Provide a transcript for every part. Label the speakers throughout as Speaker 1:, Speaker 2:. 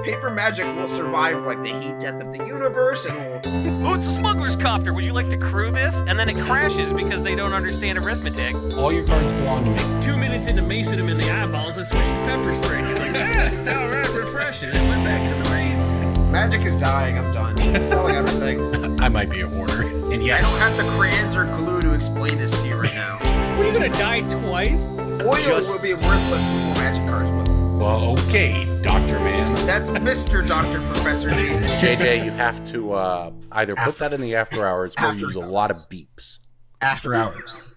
Speaker 1: paper magic will survive like the heat death of the universe, and will...
Speaker 2: Oh, it's a smuggler's copter. Would you like to crew this? And then it crashes because they don't understand arithmetic.
Speaker 3: All your cards belong to me.
Speaker 4: 2 minutes into macing him in the eyeballs, I switched to pepper spray. He's like, it's all right, refreshing. And went back to the mace.
Speaker 1: Magic is dying. I'm done. Selling everything.
Speaker 3: I might be a hoarder. And yes,
Speaker 1: I don't have the crayons or glue to explain this to you right now.
Speaker 5: What, are you gonna die twice?
Speaker 1: Oil will be worthless before magic cards will.
Speaker 3: well, okay, Dr. Man.
Speaker 1: That's Mr. Dr. Professor Jason.
Speaker 6: JJ, you have to either put that in the after hours or use a lot of beeps.
Speaker 7: After hours.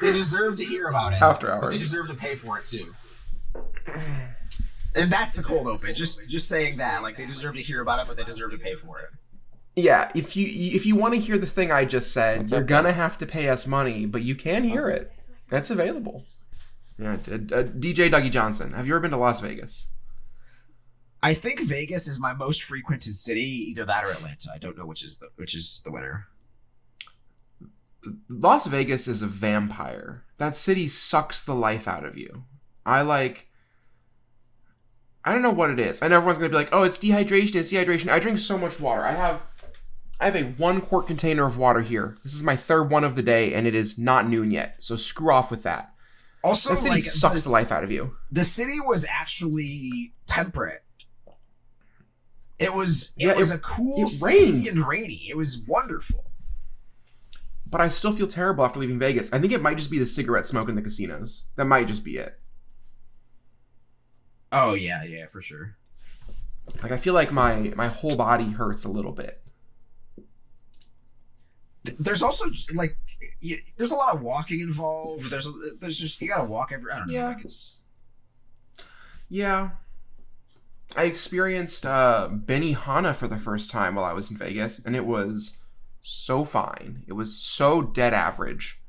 Speaker 7: They deserve to hear about it.
Speaker 1: After
Speaker 7: But
Speaker 1: hours.
Speaker 7: they deserve to pay for it too.
Speaker 1: And that's the cold open. Just saying that. Like, they deserve to hear about it, but they deserve to pay for it.
Speaker 8: Yeah, if you want to hear the thing I just said, you're gonna have to pay us money, but you can hear it. That's available. Yeah, DJ Dougie Johnson. Have you ever been to Las Vegas?
Speaker 1: I think Vegas is my most frequented city, either that or Atlanta. I don't know which is the winner.
Speaker 8: Las Vegas is a vampire. That city sucks the life out of you. I don't know what it is. I know everyone's gonna be like, "Oh, it's dehydration. It's dehydration." I drink so much water. I have a 1-quart container of water here. This is my third one of the day, and it is not noon yet. So screw off with that.
Speaker 1: Also,
Speaker 8: that city sucks the life out of you.
Speaker 1: The city was actually temperate. It was a cool
Speaker 8: rained.
Speaker 1: and rainy. It was wonderful.
Speaker 8: But I still feel terrible after leaving Vegas. I think it might just be the cigarette smoke in the casinos. That might just be it.
Speaker 1: Oh yeah, for sure.
Speaker 8: Like, I feel like my whole body hurts a little bit.
Speaker 1: There's also like, there's a lot of walking involved. There's just, you gotta walk every. I don't know.
Speaker 8: Yeah.
Speaker 1: Like it's.
Speaker 8: Yeah. I experienced Benihana for the first time while I was in Vegas, and it was so fine. It was so dead average.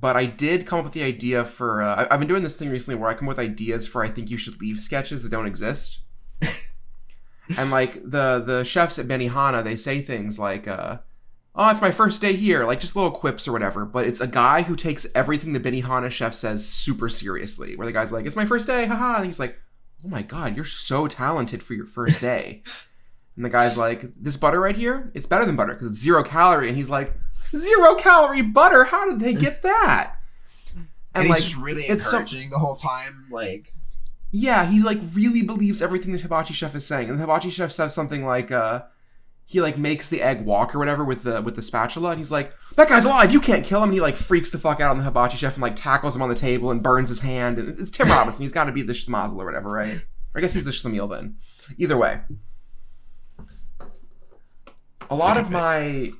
Speaker 8: But I did come up with the idea for... I've been doing this thing recently where I come up with ideas for I think you should leave sketches that don't exist. And like the chefs at Benihana, they say things like, "Oh, it's my first day here," like just little quips or whatever. But it's a guy who takes everything the Benihana chef says super seriously. Where the guy's like, "It's my first day, haha," and he's like, "Oh my god, you're so talented for your first day." And the guy's like, "This butter right here, it's better than butter because it's 0 calorie," and he's like, 0 calorie butter? How did they get that?
Speaker 1: And he's just really encouraging the whole time, like...
Speaker 8: Yeah, he like really believes everything the hibachi chef is saying. And the hibachi chef says something like, he like makes the egg walk or whatever with the spatula, and he's like, "That guy's alive, you can't kill him," and he like freaks the fuck out on the hibachi chef and like tackles him on the table and burns his hand. And it's Tim Robinson, he's gotta be the schmazel or whatever, right? Or I guess he's the schlemiel then. Either way. A lot of my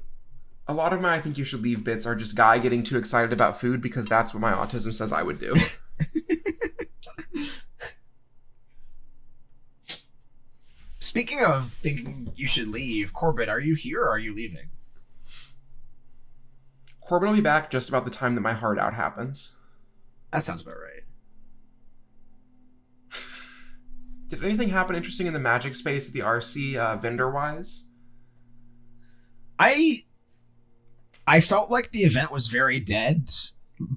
Speaker 8: I think you should leave bits are just guy getting too excited about food because that's what my autism says I would do.
Speaker 1: Speaking of thinking you should leave, Corbin, are you here or are you leaving?
Speaker 8: Corbin will be back just about the time that my heart out happens.
Speaker 1: That sounds about right.
Speaker 8: Did anything happen interesting in the magic space at the RC vendor-wise?
Speaker 1: I felt like the event was very dead,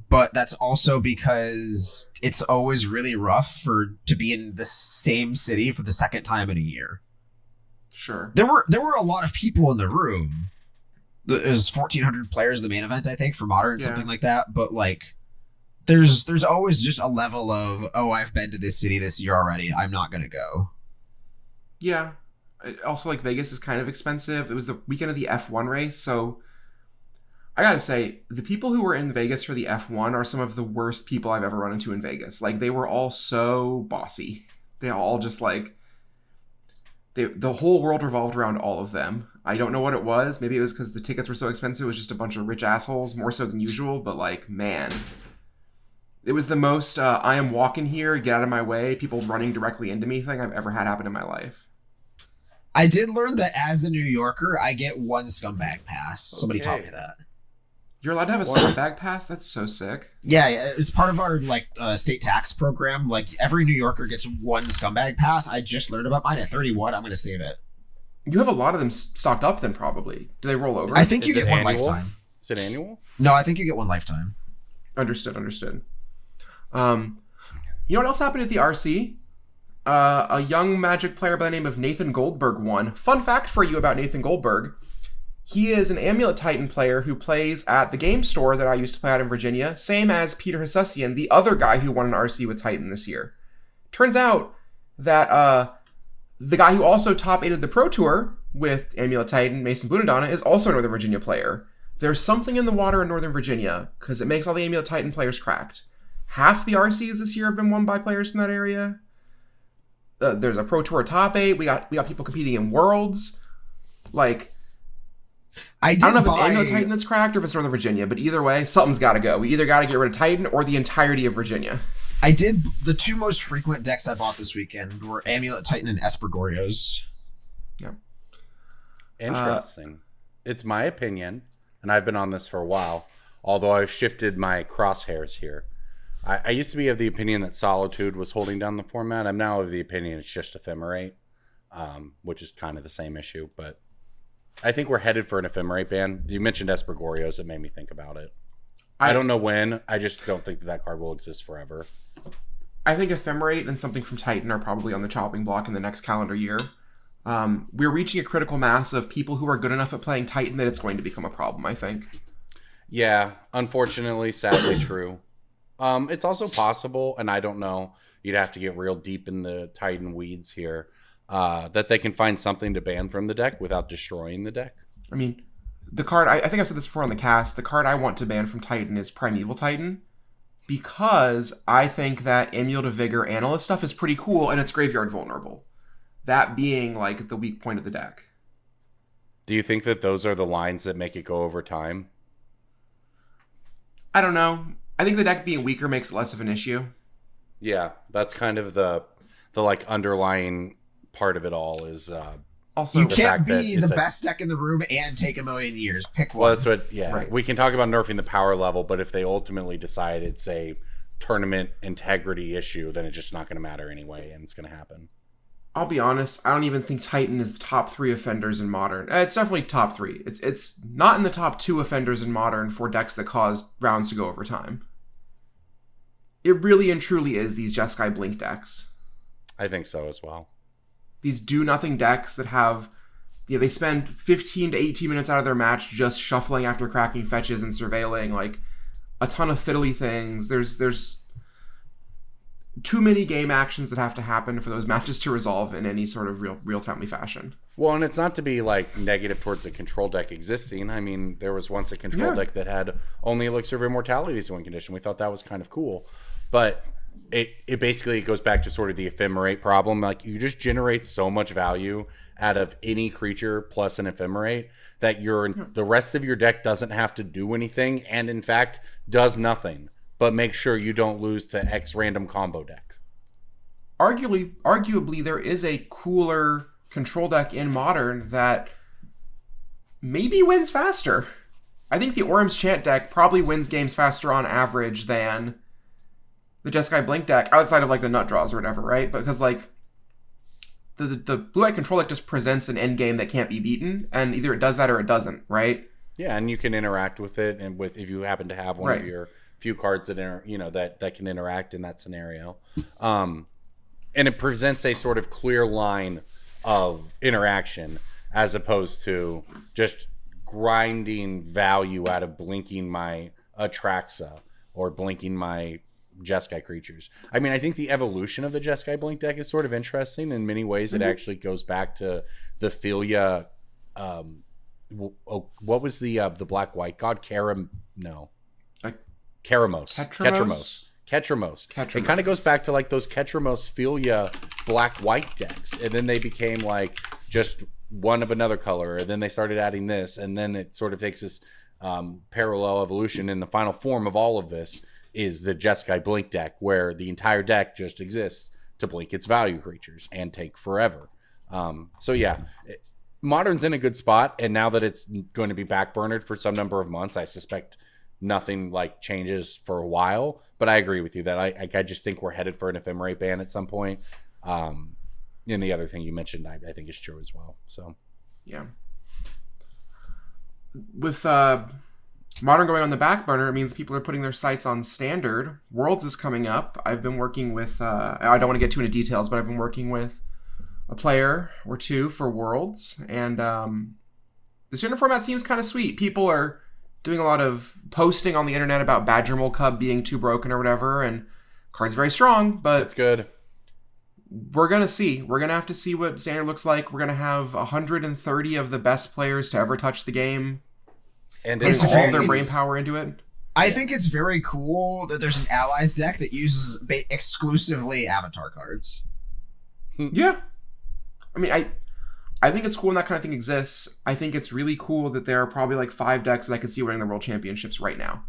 Speaker 1: but that's also because it's always really rough to be in the same city for the second time in a year.
Speaker 8: Sure.
Speaker 1: There were a lot of people in the room. It was 1,400 players in the main event, I think, for Modern, something like that. But like, there's always just a level of, oh, I've been to this city this year already, I'm not gonna go.
Speaker 8: Yeah. Also, like, Vegas is kind of expensive. It was the weekend of the F1 race, so I gotta say, the people who were in Vegas for the F1 are some of the worst people I've ever run into in Vegas. Like, they were all so bossy. They all just, like... the whole world revolved around all of them. I don't know what it was. Maybe it was because the tickets were so expensive. It was just a bunch of rich assholes, more so than usual. But, like, man. It was the most, I am walking here, get out of my way, people running directly into me thing I've ever had happen in my life.
Speaker 1: I did learn that as a New Yorker, I get 1 scumbag pass. Somebody taught me that.
Speaker 8: You're allowed to have a scumbag pass? That's so sick.
Speaker 1: Yeah, it's part of our like state tax program. Like every New Yorker gets 1 scumbag pass. I just learned about mine at 31. I'm going to save it.
Speaker 8: You have a lot of them stocked up then probably. Do they roll over?
Speaker 1: I think you get 1 lifetime.
Speaker 6: Is it annual?
Speaker 1: No, I think you get 1 lifetime.
Speaker 8: Understood. You know what else happened at the RC? a young Magic player by the name of Nathan Goldberg won. Fun fact for you about Nathan Goldberg. He is an Amulet Titan player who plays at the game store that I used to play at in Virginia, same as Peter Hasusian, the other guy who won an RC with Titan this year. Turns out that the guy who also top-8'd the Pro Tour with Amulet Titan, Mason Bunadana, is also a Northern Virginia player. There's something in the water in Northern Virginia, because it makes all the Amulet Titan players cracked. Half the RCs this year have been won by players from that area. There's a Pro Tour top 8. We got people competing in Worlds. Like, I don't know if it's Amulet Titan that's cracked or if it's Northern Virginia, but either way, something's got to go. We either got to get rid of Titan or the entirety of Virginia.
Speaker 1: The 2 most frequent decks I bought this weekend were Amulet Titan and Espergorios.
Speaker 8: Yeah.
Speaker 6: Interesting. It's my opinion, and I've been on this for a while, although I've shifted my crosshairs here. I used to be of the opinion that Solitude was holding down the format. I'm now of the opinion it's just Ephemerate, which is kind of the same issue, but I think we're headed for an Ephemerate ban. You mentioned Espergorios. It made me think about it. I don't know when. I just don't think that card will exist forever.
Speaker 8: I think Ephemerate and something from Titan are probably on the chopping block in the next calendar year. We're reaching a critical mass of people who are good enough at playing Titan that it's going to become a problem, I think.
Speaker 6: Yeah, unfortunately, sadly true. It's also possible, and I don't know, you'd have to get real deep in the Titan weeds here, that they can find something to ban from the deck without destroying the deck.
Speaker 8: I mean, the card, I think I've said this before on the cast, the card I want to ban from Titan is Primeval Titan, because I think that Amulet of Vigor Analyst stuff is pretty cool, and it's graveyard vulnerable. That being, like, the weak point of the deck.
Speaker 6: Do you think that those are the lines that make it go over time?
Speaker 8: I don't know. I think the deck being weaker makes it less of an issue.
Speaker 6: Yeah, that's kind of the like underlying part of it all is
Speaker 8: also
Speaker 1: you can't be the best deck in the room and take a million years. Pick one.
Speaker 6: Well, that's what. Yeah,
Speaker 8: right.
Speaker 6: We can talk about nerfing the power level, but if they ultimately decide it's a tournament integrity issue, then it's just not going to matter anyway, and it's going to happen.
Speaker 8: I'll be honest, I don't even think Titan is the top 3 offenders in Modern. It's definitely top 3. It's not in the top 2 offenders in Modern for decks that cause rounds to go over time. It really and truly is these Jeskai Blink decks.
Speaker 6: I think so as well.
Speaker 8: These do-nothing decks that have... they spend 15 to 18 minutes out of their match just shuffling after cracking fetches and surveilling, like, a ton of fiddly things. There's too many game actions that have to happen for those matches to resolve in any sort of real-timely fashion.
Speaker 6: Well, and it's not to be like negative towards a control deck existing. I mean, there was once a control deck that had only Elixir of Immortality as win condition. We thought that was kind of cool. But it basically goes back to sort of the Ephemerate problem. Like, you just generate so much value out of any creature plus an Ephemerate that the rest of your deck doesn't have to do anything, and in fact does nothing. But make sure you don't lose to X random combo deck.
Speaker 8: Arguably, there is a cooler control deck in Modern that maybe wins faster. I think the Orem's Chant deck probably wins games faster on average than the Jeskai Blink deck, outside of, like, the nut draws or whatever, right? Because, like, the blue-white control deck just presents an end game that can't be beaten, and either it does that or it doesn't, right?
Speaker 6: Yeah, and you can interact with it, and if you happen to have one of your few cards that that can interact in that scenario, and it presents a sort of clear line of interaction as opposed to just grinding value out of blinking my Atraxa or blinking my Jeskai creatures. I mean, I think the evolution of the Jeskai Blink deck is sort of interesting in many ways. It actually goes back to the Philia. What was the black white god? Ketramos. It kind of goes back to like those Ketramos Philia black white decks, and then they became like just one of another color, and then they started adding this, and then it sort of takes this parallel evolution. And the final form of all of this is the Jeskai Blink deck, where the entire deck just exists to blink its value creatures and take forever. Modern's in a good spot, and now that it's going to be backburnered for some number of months, I suspect nothing like changes for a while. But I agree with you that I just think we're headed for an Ephemerate ban at some point. And the other thing you mentioned, I think is true as well. So,
Speaker 8: yeah. With Modern going on the back burner, it means people are putting their sights on Standard. Worlds is coming up. I've been working with, I don't want to get too into details, but I've been working with a player or two for Worlds. And the Standard format seems kind of sweet. People are doing a lot of posting on the internet about Badger Mole Cub being too broken or whatever. And card's very strong, but
Speaker 6: That's good.
Speaker 8: we're going to see. We're going to have to see what Standard looks like. We're going to have 130 of the best players to ever touch the game.
Speaker 6: And
Speaker 8: Putting
Speaker 1: It's
Speaker 8: all
Speaker 1: very-
Speaker 8: their brain
Speaker 1: it's-
Speaker 8: power into it.
Speaker 1: I think it's very cool that there's an allies deck that uses exclusively avatar cards.
Speaker 8: Yeah. I mean, I think it's cool when that kind of thing exists. I think it's really cool that there are probably like 5 decks that I could see winning the World Championships right now.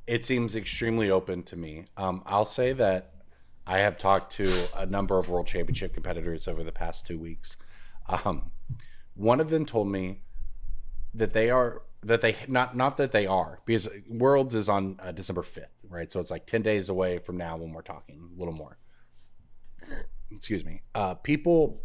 Speaker 6: it seems extremely open to me. I'll say that I have talked to a number of World Championship competitors over the past 2 weeks. One of them told me that not that they are, because Worlds is on December 5th, right? So it's like 10 days away from now when we're talking, a little more. Excuse me. People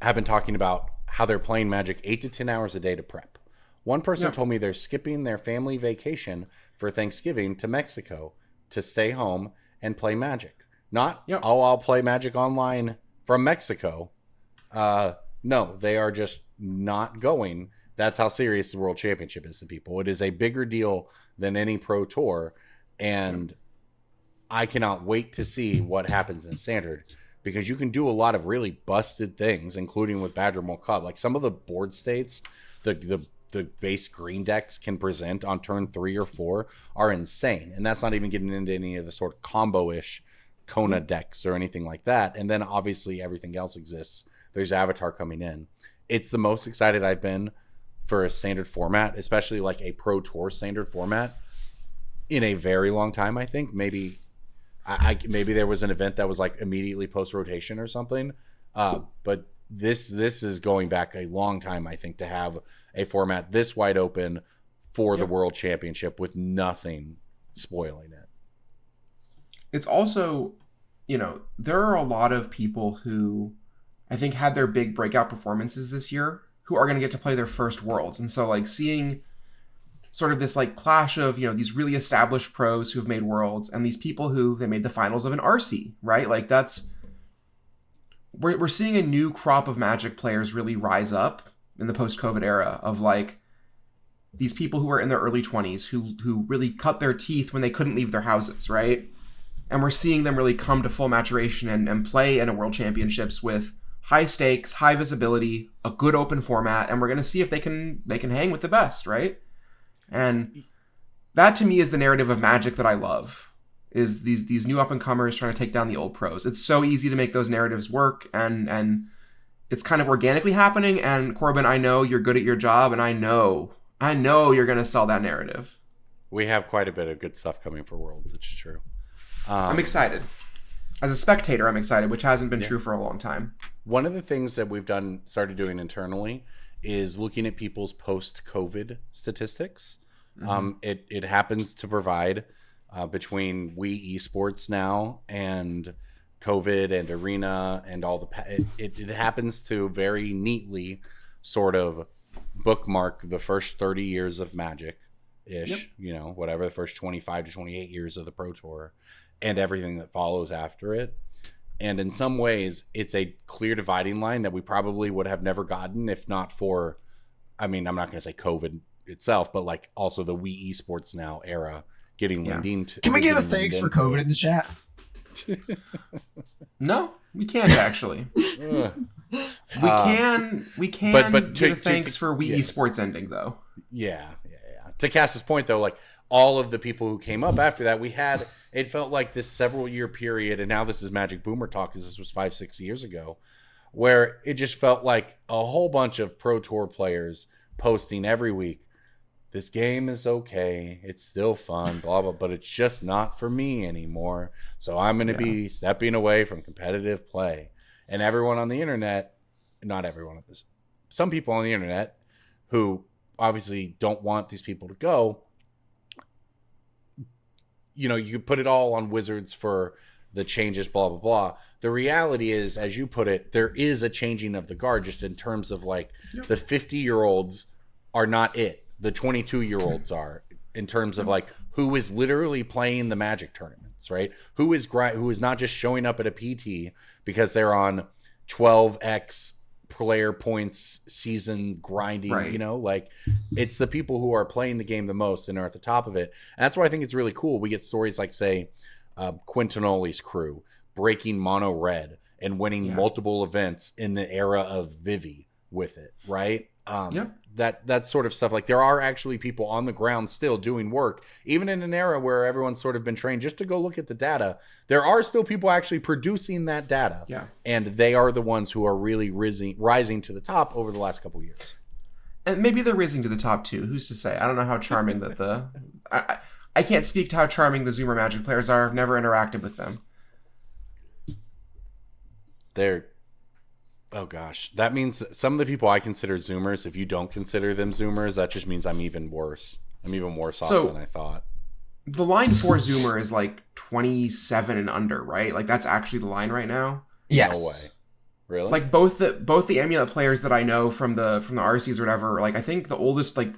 Speaker 6: have been talking about how they're playing Magic 8 to 10 hours a day to prep. One person told me they're skipping their family vacation for Thanksgiving to Mexico to stay home and play Magic. Not, I'll play Magic online from Mexico. No, they are just not going. That's how serious the World Championship is to people. It is a bigger deal than any pro tour, and I cannot wait to see what happens in Standard, because you can do a lot of really busted things, including with Badger Mole Cup. Like some of the board states, the base green decks can present on turn 3 or 4 are insane, and that's not even getting into any of the sort of combo-ish Kona decks or anything like that. And then obviously everything else exists. There's Avatar coming in. It's the most excited I've been for a Standard format, especially like a Pro Tour Standard format, in a very long time. I think maybe maybe there was an event that was like immediately post rotation or something, but this is going back a long time, I think, to have a format this wide open for the World Championship with nothing spoiling it.
Speaker 8: It's also, there are a lot of people who I think had their big breakout performances this year who are going to get to play their first Worlds. And so like seeing sort of this like clash of, these really established pros who have made Worlds and these people who they made the finals of an RC, right? Like we're seeing a new crop of Magic players really rise up in the post-COVID era of like these people who are in their early 20s who really cut their teeth when they couldn't leave their houses, right? And we're seeing them really come to full maturation and play in a World Championships with high stakes, high visibility, a good open format, and we're going to see if they can hang with the best, right? And that to me is the narrative of Magic that I love, is these new up-and-comers trying to take down the old pros. It's so easy to make those narratives work, and it's kind of organically happening. And Corbin, I know you're good at your job, and I know you're going to sell that narrative.
Speaker 6: We have quite a bit of good stuff coming for Worlds. It's true.
Speaker 8: I'm excited. As a spectator, I'm excited, which hasn't been true for a long time.
Speaker 6: One of the things that we've started doing internally is looking at people's post-COVID statistics. It happens to provide between Wii Esports now and COVID and Arena and all it happens to very neatly sort of bookmark the first 30 years of Magic-ish, whatever, the first 25 to 28 years of the Pro Tour and everything that follows after it. And in some ways, it's a clear dividing line that we probably would have never gotten if not for, I'm not going to say COVID itself, but like also the Wii Esports Now era getting leaned into.
Speaker 1: Can we get a thanks for COVID in the chat?
Speaker 8: No, we can't actually. we can
Speaker 6: but
Speaker 8: get a thanks for Wii Esports ending though.
Speaker 6: Yeah. To Cass's point though, like all of the people who came up after that, it felt like this several year period, and now this is Magic Boomer talk because this was 5-6 years ago, where it just felt like a whole bunch of Pro Tour players posting every week, this game is okay, it's still fun, blah, blah, but it's just not for me anymore. So I'm going to be stepping away from competitive play. And everyone on the internet, not everyone, some people on the internet who obviously don't want these people to go, you put it all on Wizards for the changes, blah, blah, blah. The reality is, as you put it, there is a changing of the guard just in terms of like the 50-year-olds are not it. the 22-year-olds are in terms of like who is literally playing the Magic tournaments, right? Who is not just showing up at a PT because they're on 12x player points season grinding,
Speaker 8: Right.
Speaker 6: you know, like it's the people who are playing the game the most and are at the top of it. And that's why I think it's really cool. We get stories like, say, Quintanoli's crew breaking mono red and winning multiple events in the era of Vivi with it, right? That sort of stuff. Like there are actually people on the ground still doing work, even in an era where everyone's sort of been trained just to go look at the data. There are still people actually producing that data, and they are the ones who are really rising to the top over the last couple of years.
Speaker 8: And maybe they're rising to the top too. Who's to say? I don't know how charming I can't speak to how charming the Zoomer Magic players are. I've never interacted with them.
Speaker 6: Oh gosh, that means some of the people I consider Zoomers, if you don't consider them Zoomers, that just means I'm even worse. I'm even worse off than I thought.
Speaker 8: The line for Zoomer is like 27 and under, right? Like that's actually the line right now.
Speaker 1: Yes.
Speaker 6: No way. Really?
Speaker 8: Like both the Amulet players that I know from the RCs or whatever, like I think the oldest, like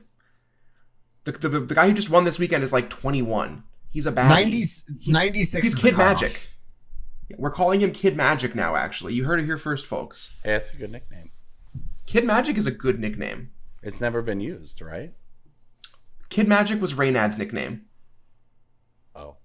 Speaker 8: the guy who just won this weekend is like 21. He's a bad
Speaker 1: 96.
Speaker 8: He's Kid Magic. We're calling him Kid Magic now, actually. You heard it here first, folks.
Speaker 6: Hey, that's a good nickname.
Speaker 8: Kid Magic is a good nickname.
Speaker 6: It's never been used, right?
Speaker 8: Kid Magic was Reynad's nickname.
Speaker 6: Oh.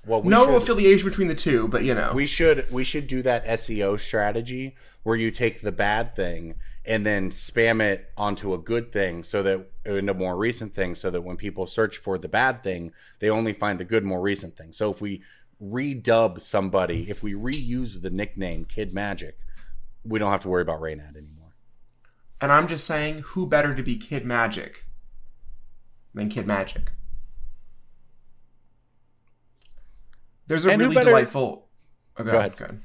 Speaker 6: Well,
Speaker 8: no affiliation between the two, but you know.
Speaker 6: We should do that SEO strategy where you take the bad thing and then spam it onto a good thing, so that in a more recent thing, so that when people search for the bad thing, they only find the good, more recent thing. So if we redub somebody, if we reuse the nickname Kid Magic, we don't have to worry about Reynad anymore.
Speaker 8: And I'm just saying, who better to be Kid Magic than Kid Magic? There's a really delightful... Oh, go ahead.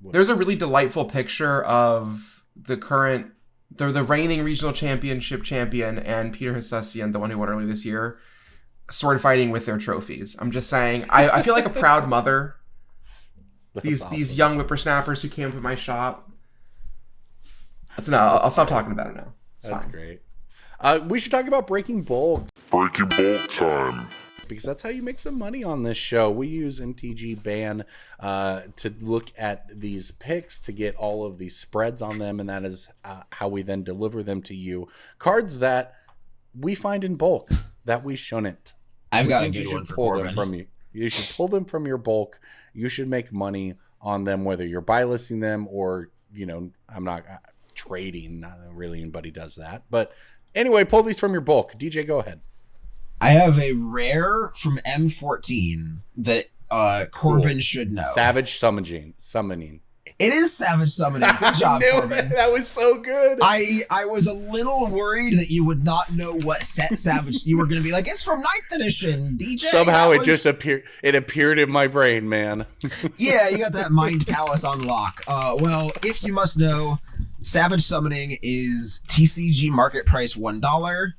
Speaker 8: There's a really delightful picture of the current... the reigning regional championship champion and Peter Hasusian, the one who won earlier this year, sword fighting with their trophies. I'm just saying, I feel like a proud mother. These young whippersnappers who came to my shop. That's enough. I'll stop talking about it now.
Speaker 6: That's great. We should talk about Breaking Bulk.
Speaker 9: Breaking Bulk time.
Speaker 6: Because that's how you make some money on this show. We use MTG Ban to look at these picks to get all of these spreads on them, and that is how we then deliver them to you. Cards that we find in bulk that we shouldn't.
Speaker 1: I've got a good one for Corbin.
Speaker 6: You should pull them from your bulk. You should make money on them, whether you're buy listing them or, you know, I'm not trading. Not really anybody does that. But anyway, pull these from your bulk. DJ, go ahead.
Speaker 1: I have a rare from M14 that Corbin should know.
Speaker 6: Savage Summoning.
Speaker 1: It is Savage Summoning. Good job, Corbin.
Speaker 6: That was so good.
Speaker 1: I was a little worried that you would not know what set Savage. You were going to be like, it's from 9th edition, DJ.
Speaker 6: Somehow it just appeared. It appeared in my brain, man.
Speaker 1: Yeah, you got that mind palace on lock. Well, if you must know, Savage Summoning is TCG market price $1.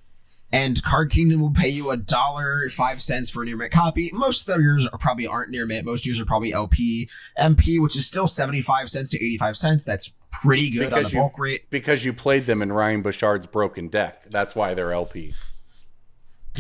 Speaker 1: And Card Kingdom will pay you $1.05 for a near mint copy. Most of yours probably aren't near mint. Most yours are probably LP. MP, which is still 75 cents to 85 cents. That's pretty good on the bulk rate.
Speaker 6: Because you played them in Ryan Bouchard's broken deck. That's why they're LP.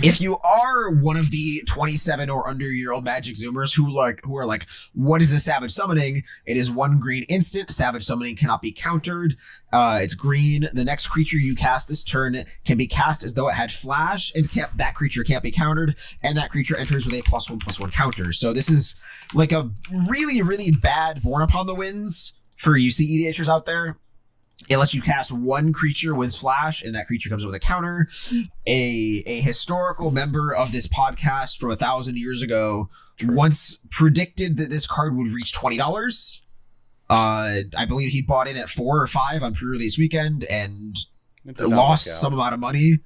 Speaker 1: If you are one of the 27 or under year old Magic Zoomers who are like, what is a Savage Summoning? It is 1 green instant. Savage Summoning cannot be countered. It's green. The next creature you cast this turn can be cast as though it had flash, and that creature can't be countered, and that creature enters with a +1/+1 counter. So this is like a really, really bad Born Upon the Winds for you CEDHers out there. Unless you cast 1 creature with flash and that creature comes with a counter. A historical member of this podcast from 1,000 years ago once predicted that this card would reach $20. I believe he bought in at 4 or 5 on pre-release weekend and lost some amount of money.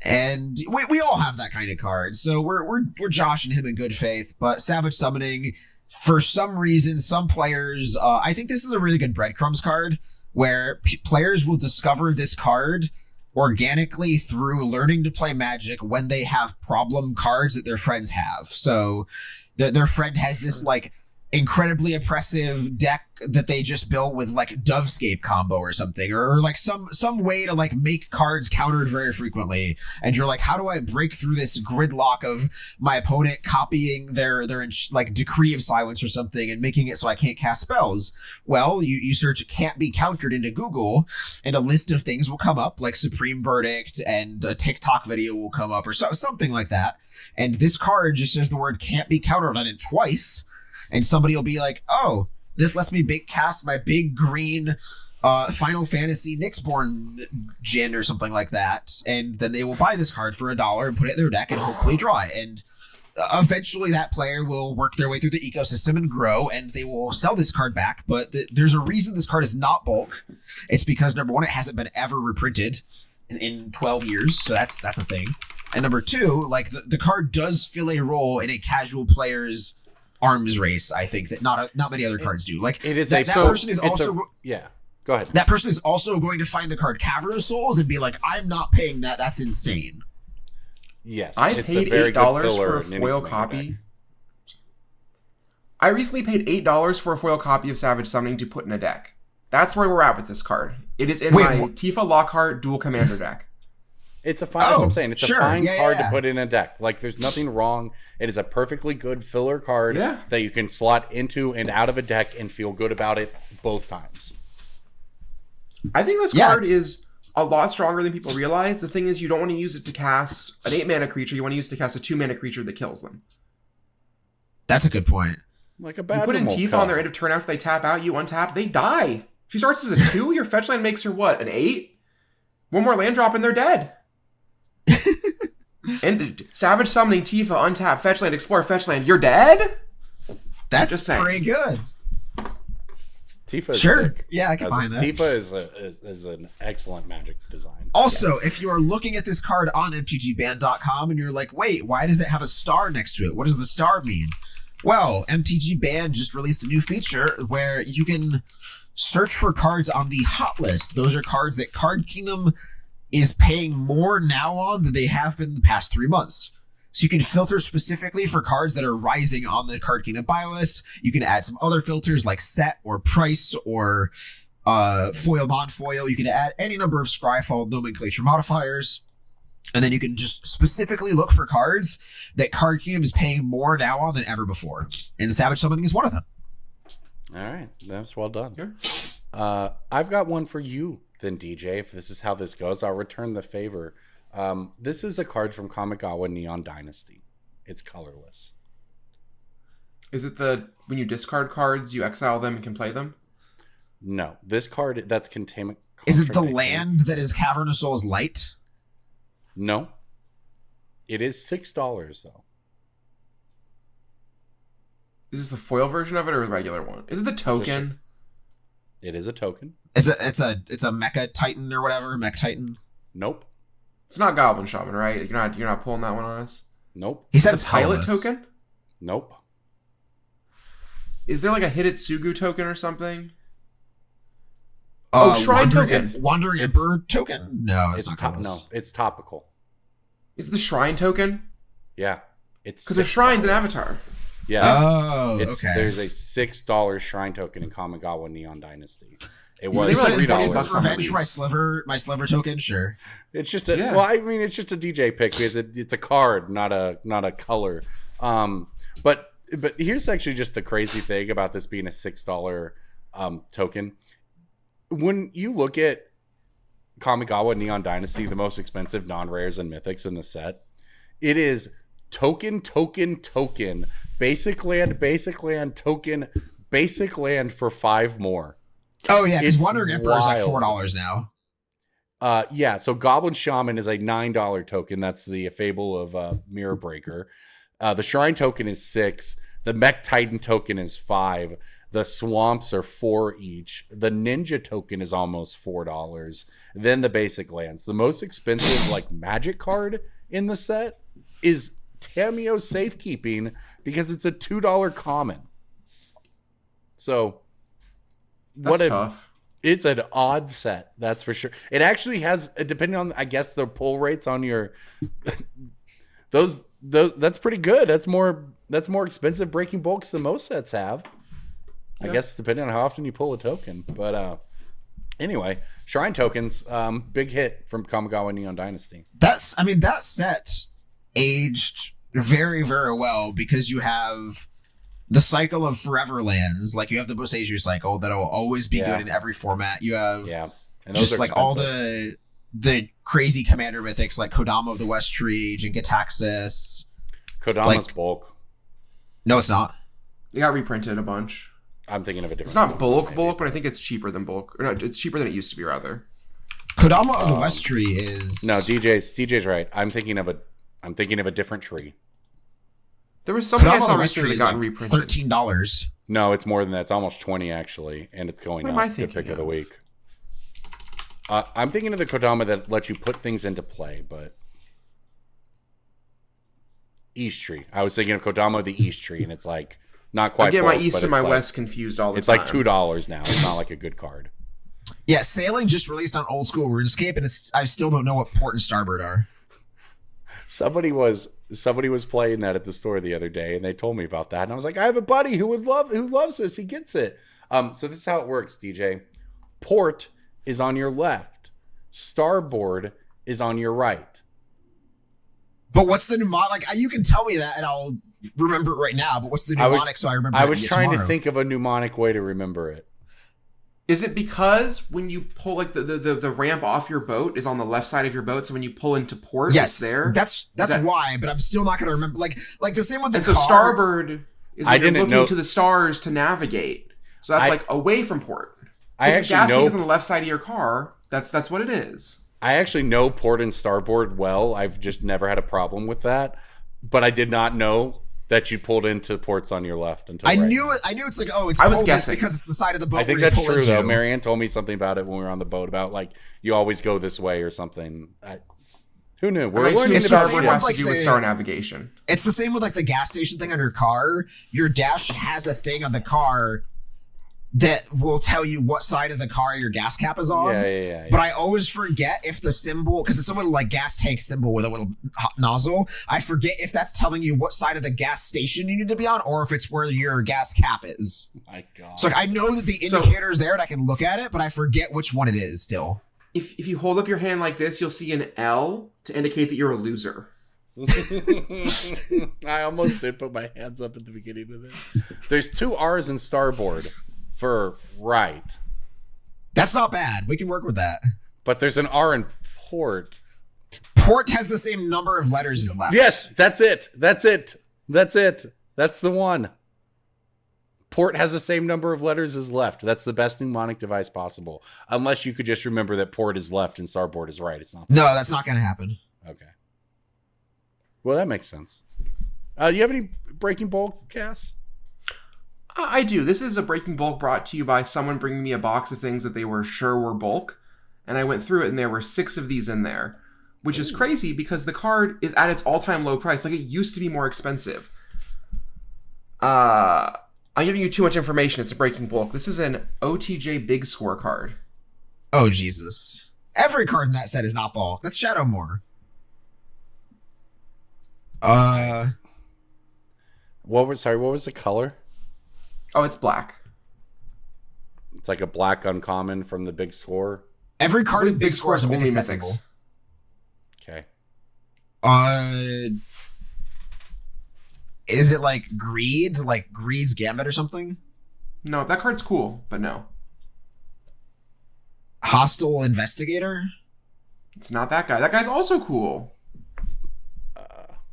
Speaker 1: And we all have that kind of card, so we're joshing him in good faith. But Savage Summoning, for some reason, some players, I think this is a really good breadcrumbs card, where players will discover this card organically through learning to play Magic when they have problem cards that their friends have. So their friend has this like incredibly oppressive deck that they just built with like Dovescape combo or something, or like some way to like make cards countered very frequently, and you're like, how do I break through this gridlock of my opponent copying their like Decree of Silence or something and making it so I can't cast spells? Well, you search can't be countered into Google, and a list of things will come up like Supreme Verdict, and a TikTok video will come up or something like that, and this card just says the word can't be countered on it twice. And somebody will be like, oh, this lets me cast my big green Final Fantasy Nyxborn Djinn or something like that. And then they will buy this card for $1 and put it in their deck and hopefully draw it. And eventually that player will work their way through the ecosystem and grow, and they will sell this card back. But there's a reason this card is not bulk. It's because, number one, it hasn't been ever reprinted in 12 years. So that's a thing. And number two, like the card does fill a role in a casual player's arms race, I think, that not many other cards do. Like
Speaker 6: it is
Speaker 1: that person is also
Speaker 6: yeah. Go ahead.
Speaker 1: That person is also going to find the card Cavernous Souls and be like, I'm not paying that. That's insane.
Speaker 6: Yes,
Speaker 8: I paid $8 for a foil copy. I recently paid $8 for a foil copy of Savage Summoning to put in a deck. That's where we're at with this card. It is in my Tifa Lockhart dual commander deck.
Speaker 6: It's a fine. That's what I'm saying. It's a fine card to put in a deck. Like, there's nothing wrong. It is a perfectly good filler card that you can slot into and out of a deck and feel good about it both times.
Speaker 8: I think this card is a lot stronger than people realize. The thing is, you don't want to use it to cast an 8-mana creature. You want to use it to cast a 2-mana creature that kills them.
Speaker 1: That's a good point.
Speaker 6: Like a bad.
Speaker 8: You put in Tifa on their end of turn after they tap out. You untap. They die. She starts as a 2. Your fetch land makes her what? An 8. One more land drop and they're dead. And Savage Summoning, Tifa, untap, fetch land, explore, fetch land. You're dead?
Speaker 1: That's pretty good.
Speaker 6: Tifa is
Speaker 1: sick. Yeah, I can find that.
Speaker 6: Tifa is an excellent Magic design.
Speaker 1: Also, if you are looking at this card on mtgband.com and you're like, wait, why does it have a star next to it? What does the star mean? Well, MTG Band just released a new feature where you can search for cards on the hot list. Those are cards that Card Kingdom is paying more now on than they have been the past 3 months. So you can filter specifically for cards that are rising on the Card Kingdom buy list. You can add some other filters like set or price or foil, non-foil. You can add any number of Scryfall nomenclature modifiers. And then you can just specifically look for cards that Card Kingdom is paying more now on than ever before. And Savage Summoning is one of them.
Speaker 6: All right. That's well done. Sure. I've got one for you then, DJ. If this is how this goes, I'll return the favor. This is a card from Kamigawa Neon Dynasty. It's colorless.
Speaker 8: Is it when you discard cards, you exile them and can play them?
Speaker 6: No. This card, that's containment.
Speaker 1: Is it the land that is Cavernous Souls Light?
Speaker 6: No. It is $6, though.
Speaker 8: Is this the foil version of it or the regular one? Is it the token?
Speaker 6: It is a token.
Speaker 1: It's a Mecha Titan or whatever, Mech Titan.
Speaker 6: Nope.
Speaker 8: It's not Goblin Shaman, right? You're not pulling that one on us.
Speaker 6: Nope.
Speaker 1: He said it's
Speaker 8: pilot token.
Speaker 6: Nope.
Speaker 8: Is there like a Hidetsugu token or something?
Speaker 1: Shrine token. Wandering Emperor token? No, it's not.
Speaker 6: No, it's topical.
Speaker 8: Is it the Shrine token?
Speaker 6: Yeah, it's
Speaker 8: because the Shrine's an avatar.
Speaker 6: Yeah.
Speaker 1: Oh, okay.
Speaker 6: There's a $6 Shrine token in Kamigawa Neon Dynasty. It was
Speaker 1: $3. Is this revenge for my sliver token? Sure.
Speaker 6: It's just well, I mean, it's just a DJ pick because it's a card, not a color. But here's actually just the crazy thing about this being a $6 token. When you look at Kamigawa Neon Dynasty, the most expensive non-rares and mythics in the set, it is token, basic land, token, basic land for 5 more.
Speaker 1: Oh yeah, because Wandering Emperor is like $4 now.
Speaker 6: Yeah, so Goblin Shaman is a $9 token. That's the Fable of Mirror Breaker. The Shrine token is $6. The Mech Titan token is $5. The Swamps are $4 each. The Ninja token is almost $4. Then the basic lands. The most expensive like Magic card in the set is Tameo Safekeeping because it's a $2 common. So
Speaker 8: that's tough.
Speaker 6: It's an odd set, that's for sure. It actually has, depending on, I guess, the pull rates on your those that's pretty good. That's more expensive breaking bulks than most sets have. I guess depending on how often you pull a token. But anyway, Shrine tokens, big hit from Kamigawa Neon Dynasty.
Speaker 1: That set aged very, very well because you have the cycle of Forever Lands. Like, you have the Boseiju cycle that will always be good in every format. You have
Speaker 6: and those
Speaker 1: just like all the crazy commander mythics like Kodama of the West Tree, Jinkataxis.
Speaker 6: Kodama's bulk.
Speaker 1: No, it's not.
Speaker 8: They got reprinted a bunch.
Speaker 6: I'm thinking of a different.
Speaker 8: It's not bulk, but I think it's cheaper than bulk. Or no, it's cheaper than it used to be, rather.
Speaker 1: Kodama of the West Tree is
Speaker 6: DJ's right. I'm thinking of a different tree.
Speaker 8: There was something I
Speaker 1: Kodama
Speaker 8: saw
Speaker 1: of the West
Speaker 8: recently
Speaker 1: Tree
Speaker 8: that got
Speaker 1: is
Speaker 8: reprinted.
Speaker 1: $13.
Speaker 6: No, it's more than that. It's almost 20 actually, and it's going
Speaker 8: What am I
Speaker 6: up. Good
Speaker 8: thinking
Speaker 6: pick of the
Speaker 8: of?
Speaker 6: week. I'm thinking of the Kodama that lets you put things into play, but East Tree. I was thinking of Kodama of the East Tree, and it's like not quite.
Speaker 8: I get my
Speaker 6: bulk,
Speaker 8: East
Speaker 6: but
Speaker 8: and my
Speaker 6: it's like,
Speaker 8: West confused all the
Speaker 6: It's
Speaker 8: time.
Speaker 6: like $2 now. It's not like a good card.
Speaker 1: Yeah, Sailing just released on Old School RuneScape, and I still don't know what Port and Starboard are.
Speaker 6: Somebody was playing that at the store the other day, and they told me about that, and I was like, I have a buddy who loves this. He gets it. So this is how it works, DJ. Port is on your left. Starboard is on your right.
Speaker 1: But what's the mnemonic? Like, you can tell me that, and I'll remember it right now. But what's the mnemonic? So I remember.
Speaker 6: I was trying
Speaker 1: tomorrow.
Speaker 6: to think of a mnemonic way to remember it.
Speaker 8: Is it because when you pull like the ramp off your boat is on the left side of your boat, so when you pull into port,
Speaker 1: yes,
Speaker 8: it's there?
Speaker 1: That's why. But I'm still not going to remember. Like the same with the
Speaker 8: and so
Speaker 1: car.
Speaker 8: starboard is
Speaker 6: I
Speaker 8: when you're
Speaker 6: didn't
Speaker 8: looking
Speaker 6: know-
Speaker 8: to the stars to navigate. So that's like away from port. So
Speaker 6: I
Speaker 8: if
Speaker 6: actually
Speaker 8: the gas tank
Speaker 6: know-
Speaker 8: is on the left side of your car, that's what it is.
Speaker 6: I actually know port and starboard well. I've just never had a problem with that. But I did not know that you pulled into ports on your left until
Speaker 1: I
Speaker 6: right
Speaker 1: knew
Speaker 6: now.
Speaker 1: it. I knew it's like, oh, it's
Speaker 8: I was
Speaker 1: coldest
Speaker 8: guessing.
Speaker 1: because it's the side of the boat.
Speaker 6: I think
Speaker 1: where you
Speaker 6: that's
Speaker 1: pull
Speaker 6: true, though.
Speaker 1: into.
Speaker 6: Marianne told me something about it when we were on the boat about, like, you always go this way or something. Who knew?
Speaker 8: We're
Speaker 6: learning
Speaker 1: it's
Speaker 6: about
Speaker 8: starboard
Speaker 1: the same
Speaker 8: has
Speaker 1: with,
Speaker 8: to do
Speaker 1: like,
Speaker 8: with
Speaker 1: the-
Speaker 8: star navigation.
Speaker 1: It's the same with like the gas station thing on your car. Your dash has a thing on the car that will tell you what side of the car your gas cap is on.
Speaker 6: Yeah.
Speaker 1: But I always forget if the symbol, because it's a little like gas tank symbol with a little hot nozzle. I forget if that's telling you what side of the gas station you need to be on, or if it's where your gas cap is.
Speaker 6: My God.
Speaker 1: So like, I know that the indicator is there and I can look at it, but I forget which one it is still.
Speaker 8: If you hold up your hand like this, you'll see an L to indicate that you're a loser.
Speaker 6: I almost did put my hands up at the beginning of this. There's 2 R's in starboard for right,
Speaker 1: That's not bad. We can work with that.
Speaker 6: but there's an R in port.
Speaker 1: Port has the same number of letters as left.
Speaker 6: Yes, that's it. That's the one. Port has the same number of letters as left. That's the best mnemonic device possible. Unless you could just remember that port is left and starboard is right. It's not.
Speaker 1: No, that's not going to happen.
Speaker 6: Okay. Well, that makes sense. You have any Breaking Bulk, Cass?
Speaker 8: I do. This is a Breaking Bulk brought to you by someone bringing me a box of things that they were sure were bulk. And I went through it and there were 6 of these in there. Which is crazy because the card is at its all-time low price. Like, it used to be more expensive. I'm giving you too much information. It's a Breaking Bulk. This is an OTJ Big Score card.
Speaker 1: Oh, Jesus. Every card in that set is not bulk. That's Shadowmoor.
Speaker 6: What was the color?
Speaker 8: Oh, it's black.
Speaker 6: It's like a black uncommon from the Big Score.
Speaker 1: Every card in Big Score is a
Speaker 8: only
Speaker 1: mythic
Speaker 8: mythics.
Speaker 1: symbol.
Speaker 6: Okay.
Speaker 1: Is it like Greed? Like Greed's Gambit or something?
Speaker 8: No, that card's cool, but no.
Speaker 1: Hostile Investigator?
Speaker 8: It's not that guy. That guy's also cool.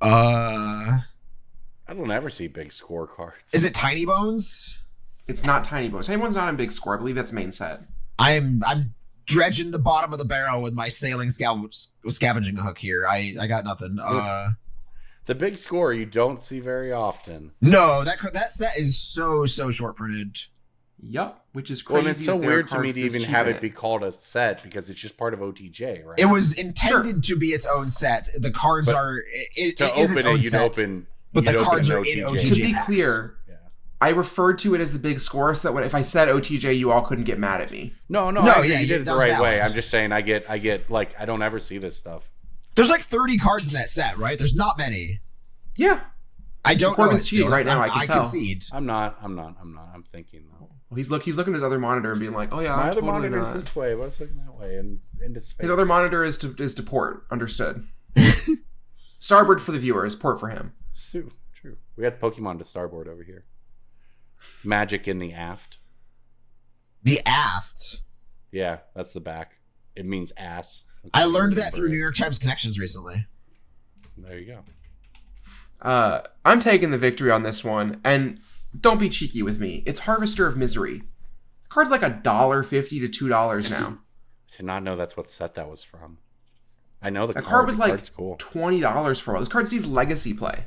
Speaker 6: I don't ever see Big Score cards.
Speaker 1: Is it Tiny Bones?
Speaker 8: It's not Tiny Bones. Tiny Bones not in Big Score. I believe that's main set.
Speaker 1: I'm dredging the bottom of the barrel with my sailing scavenging hook here. I got nothing.
Speaker 6: The Big Score you don't see very often.
Speaker 1: No, that set is so short printed.
Speaker 8: Yup, which is crazy.
Speaker 6: Well, and it's so
Speaker 8: that there are
Speaker 6: weird to me
Speaker 8: cards
Speaker 6: to
Speaker 8: this
Speaker 6: even
Speaker 8: cheap
Speaker 6: have
Speaker 8: in
Speaker 6: it be called a set because it's just part of OTJ, right?
Speaker 1: It was intended to be its own set. The cards
Speaker 6: But
Speaker 1: are it
Speaker 6: to
Speaker 1: is
Speaker 6: open
Speaker 1: its own
Speaker 6: it, you'd
Speaker 1: set.
Speaker 6: open.
Speaker 1: But the
Speaker 6: you'd open
Speaker 1: cards
Speaker 6: an
Speaker 1: are in
Speaker 6: OTJ.
Speaker 1: OTJ.
Speaker 8: To be
Speaker 1: packs.
Speaker 8: clear,
Speaker 6: Yeah.
Speaker 8: I referred to it as the Big Score so that when, if I said OTJ, you all couldn't get mad at me.
Speaker 6: No,
Speaker 1: No,
Speaker 6: I agree.
Speaker 1: yeah,
Speaker 6: you did it the
Speaker 1: that's
Speaker 6: right
Speaker 1: valid.
Speaker 6: way. I'm just saying, I get like I don't ever see this stuff.
Speaker 1: There's like 30 cards in that set, right? There's not many.
Speaker 8: Yeah.
Speaker 1: I don't know.
Speaker 8: Corbin's
Speaker 1: It's
Speaker 8: cheating
Speaker 1: still,
Speaker 8: right now. I can tell.
Speaker 1: concede.
Speaker 6: I'm not. I'm thinking though.
Speaker 8: Well, he's looking at his other monitor and being like, "Oh yeah,
Speaker 6: My
Speaker 8: I'm
Speaker 6: other
Speaker 8: totally
Speaker 6: monitor is
Speaker 8: not."
Speaker 6: this way. What's looking that way and into space?
Speaker 8: His other monitor is to port. Understood. Starboard for the viewers. Port for him.
Speaker 6: True. We got the Pokemon to starboard over here. Magic in the aft.
Speaker 1: The aft.
Speaker 6: Yeah, that's the back. It means ass.
Speaker 1: I learned that through New York Times connections recently.
Speaker 6: There you go.
Speaker 8: I'm taking the victory on this one, and don't be cheeky with me. It's Harvester of Misery. The card's like $1.50 to $2 now.
Speaker 6: I did not know that's what set that was from. I know the
Speaker 8: card was
Speaker 6: the
Speaker 8: like
Speaker 6: card's cool.
Speaker 8: $20 for all. This card sees legacy play.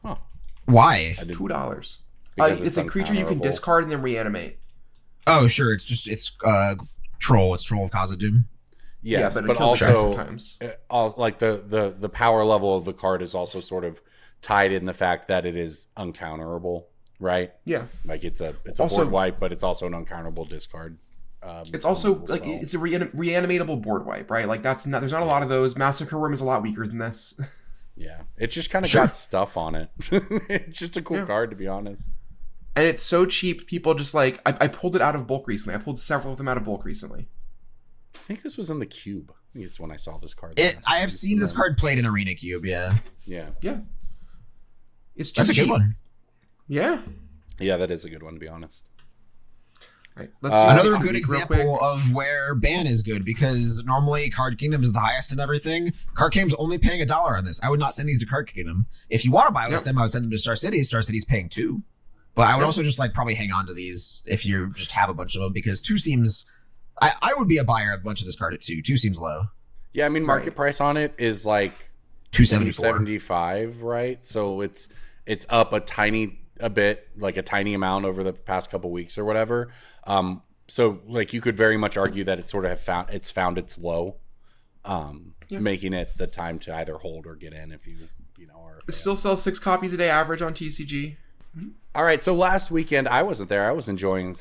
Speaker 6: Huh.
Speaker 1: Why?
Speaker 8: $2.
Speaker 6: Because
Speaker 8: It's a creature you can
Speaker 6: uncounterable.
Speaker 8: discard and then reanimate.
Speaker 1: Oh, sure. It's Troll. It's Troll of Khazad-dûm.
Speaker 6: Yes,
Speaker 8: yeah, but,
Speaker 6: but
Speaker 8: it kills
Speaker 6: also
Speaker 8: sometimes.
Speaker 6: like the power level of the card is also sort of tied in the fact that it is uncounterable, right?
Speaker 8: Yeah.
Speaker 6: Like it's a
Speaker 8: Also-
Speaker 6: board wipe, but it's also an uncounterable discard.
Speaker 8: It's also like
Speaker 6: spell.
Speaker 8: it's a reanimatable board wipe, right? Like there's not a lot of those. Massacre Worm is a lot weaker than this.
Speaker 6: Yeah, it's just kind of
Speaker 1: Sure.
Speaker 6: got stuff on it. It's just a cool card, to be honest.
Speaker 8: And it's so cheap, people just like I pulled it out of bulk recently. I pulled several of them out of bulk recently.
Speaker 6: I think this was in the cube. I think it's when I saw this card.
Speaker 1: I have seen this card played in Arena Cube. Yeah,
Speaker 6: Yeah,
Speaker 8: Yeah. It's too
Speaker 1: that's a
Speaker 8: cheap.
Speaker 1: good one.
Speaker 8: Yeah.
Speaker 6: yeah, that is a good one, to be honest.
Speaker 8: All right, let's do
Speaker 1: Another
Speaker 8: a
Speaker 1: good
Speaker 8: week real quick.
Speaker 1: example of where ban is good, because normally Card Kingdom is the highest in everything. Card Kingdom's only paying $1 on this. I would not send these to Card Kingdom. If you want to buy with them, I would send them to Star City. Star City's paying $2. But I would also just like probably hang on to these if you just have a bunch of them, because 2 seems. I would be a buyer of a bunch of this card at 2. 2 seems low.
Speaker 6: Yeah, I mean, market price on it is like
Speaker 1: 274.
Speaker 6: 275, right? So it's up a tiny amount over the past couple weeks or whatever. So like you could very much argue that it sort of found its low, making it the time to either hold or get in if you are.
Speaker 8: It still sells 6 copies a day average on TCG.
Speaker 6: All right, so last weekend I wasn't there. I was enjoying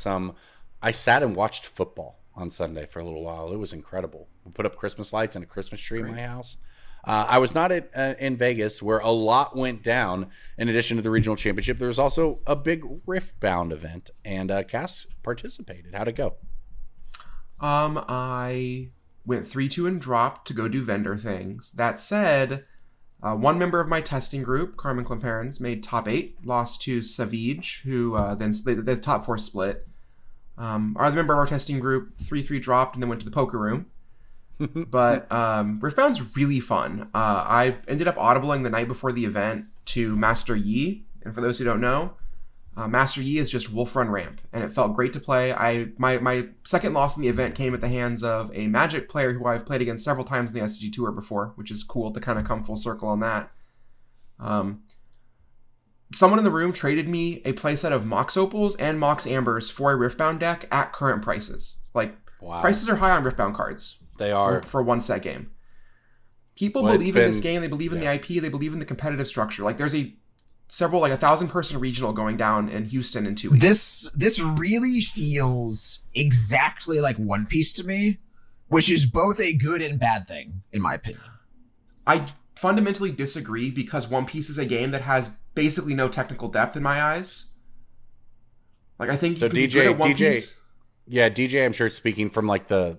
Speaker 6: I sat and watched football on Sunday for a little while. It was incredible. We put up Christmas lights and a Christmas tree in my house. I was not in Vegas, where a lot went down. In addition to the regional championship, there was also a big Riftbound event, and Cass participated. How'd it go?
Speaker 8: I went 3-2 and dropped to go do vendor things. That said, one member of my testing group, Carmen Klemperens, made top 8, lost to Savage, who then the top 4 split. Our other member of our testing group, 3-3 dropped and then went to the poker room. But Riftbound's really fun. I ended up audibling the night before the event to Master Yi. And for those who don't know, Master Yi is just Wolf Run Ramp. And it felt great to play. My second loss in the event came at the hands of a Magic player who I've played against several times in the SCG Tour before, which is cool to kind of come full circle on that. Someone in the room traded me a playset of Mox Opals and Mox Ambers for a Riftbound deck at current prices. Like, prices are high on Riftbound cards.
Speaker 6: They are.
Speaker 8: For a one set game. People believe in this game. They believe in the IP. They believe in the competitive structure. Like, there's a 1,000-person regional going down in Houston in 2 weeks.
Speaker 1: This really feels exactly like One Piece to me, which is both a good and bad thing, in my opinion.
Speaker 8: I fundamentally disagree, because One Piece is a game that has basically no technical depth in my eyes. Like, I think you can be good at One Piece.
Speaker 6: Yeah, DJ, I'm sure speaking from like the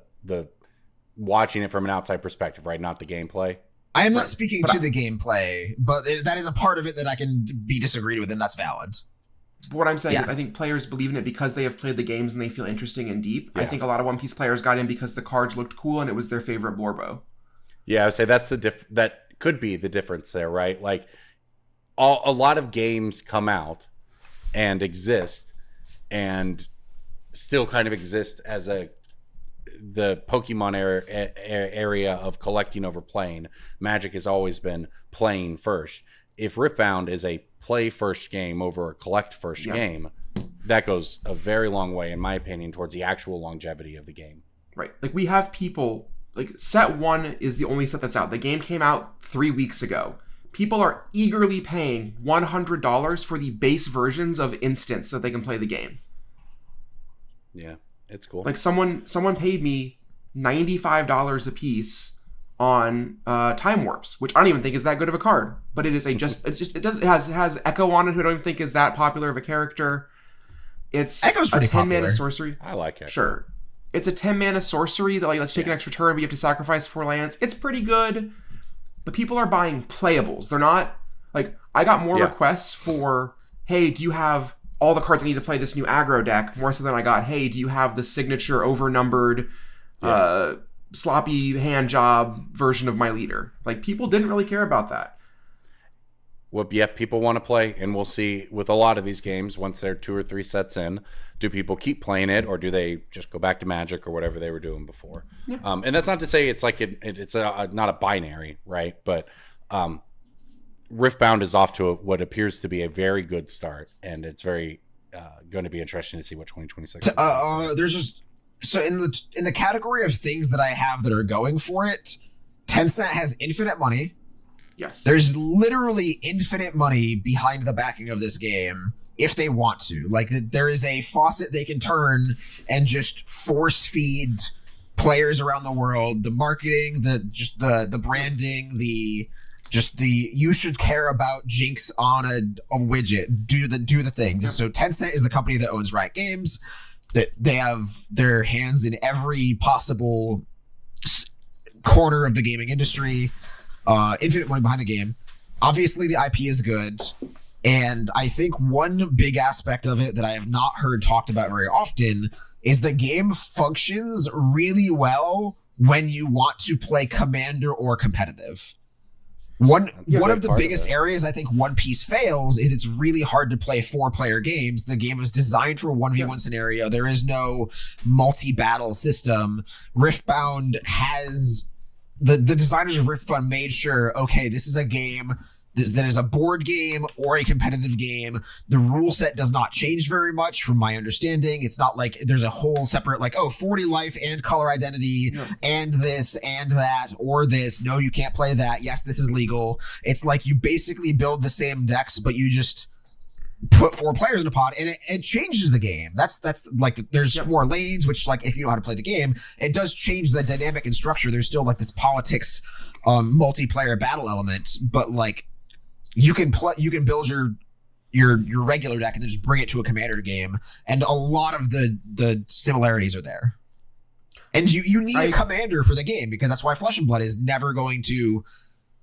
Speaker 6: watching it from an outside perspective, right? Not the gameplay.
Speaker 1: I am not speaking to the gameplay, but that is a part of it that I can be disagreed with, and that's valid.
Speaker 8: But what I'm saying is I think players believe in it because they have played the games and they feel interesting and deep.
Speaker 6: Yeah.
Speaker 8: I think a lot of One Piece players got in because the cards looked cool and it was their favorite Blorbo.
Speaker 6: Yeah, I would say that's that could be the difference there, right? Like, a lot of games come out and exist and still kind of exist as the Pokemon area of collecting over playing. Magic has always been playing first. If Riftbound is a play first game over a collect first game, that goes a very long way, in my opinion, towards the actual longevity of the game.
Speaker 8: Right. Like, we have people, like, set 1 is the only set that's out. The game came out 3 weeks ago. People are eagerly paying $100 for the base versions of Instance so they can play the game.
Speaker 6: Yeah, it's cool.
Speaker 8: Like, someone paid me $95 a piece on Time Warps, which I don't even think is that good of a card, but it is it has Echo on it, who I don't even think is that popular of a character. It's
Speaker 1: Echo's pretty
Speaker 8: a 10
Speaker 1: popular.
Speaker 8: mana sorcery.
Speaker 6: I like it.
Speaker 8: Sure. It's a 10 mana sorcery that, like, let's take an extra turn, but you have to sacrifice 4 lands. It's pretty good, but people are buying playables. They're not, like, I got more requests for, hey, do you have all the cards I need to play this new aggro deck, more so than I got, hey, do you have the signature overnumbered, sloppy hand job version of my leader? Like, people didn't really care about that.
Speaker 6: Well, yeah, people want to play, and we'll see with a lot of these games, once they're 2 or 3 sets in, do people keep playing it, or do they just go back to Magic or whatever they were doing before? Yeah. And that's not to say it's like it's not a binary, right? But Riftbound is off to what appears to be a very good start, and it's very going to be interesting to see what 2026 is.
Speaker 1: There's just... So in the category of things that I have that are going for it, Tencent has infinite money.
Speaker 8: Yes.
Speaker 1: There's literally infinite money behind the backing of this game if they want to. Like, there is a faucet they can turn and just force feed players around the world. The marketing, the branding, you should care about Jinx on a widget. Do the thing. So Tencent is the company that owns Riot Games. That they have their hands in every possible corner of the gaming industry. Infinite money behind the game. Obviously, the IP is good. And I think one big aspect of it that I have not heard talked about very often is the game functions really well when you want to play Commander or competitive. One of the biggest areas I think One Piece fails is it's really hard to play 4-player games. The game was designed for a 1v1 scenario. There is no multi-battle system. Riftbound has... The designers of Riftbound made sure, okay, this is a game that is a board game or a competitive game. The rule set does not change very much from my understanding. It's not like there's a whole separate, like, 40 life and color identity and this and that or this. No, you can't play that. Yes, this is legal. It's like you basically build the same decks, but you just put 4 players in a pod, and it changes the game. That's like, there's 4 lanes, which, like, if you know how to play the game, it does change the dynamic and structure. There's still, like, this politics, multiplayer battle element, but, like, you can build your regular deck and then just bring it to a commander game, and a lot of the similarities are there. And you need a commander for the game, because that's why Flesh and Blood is never going to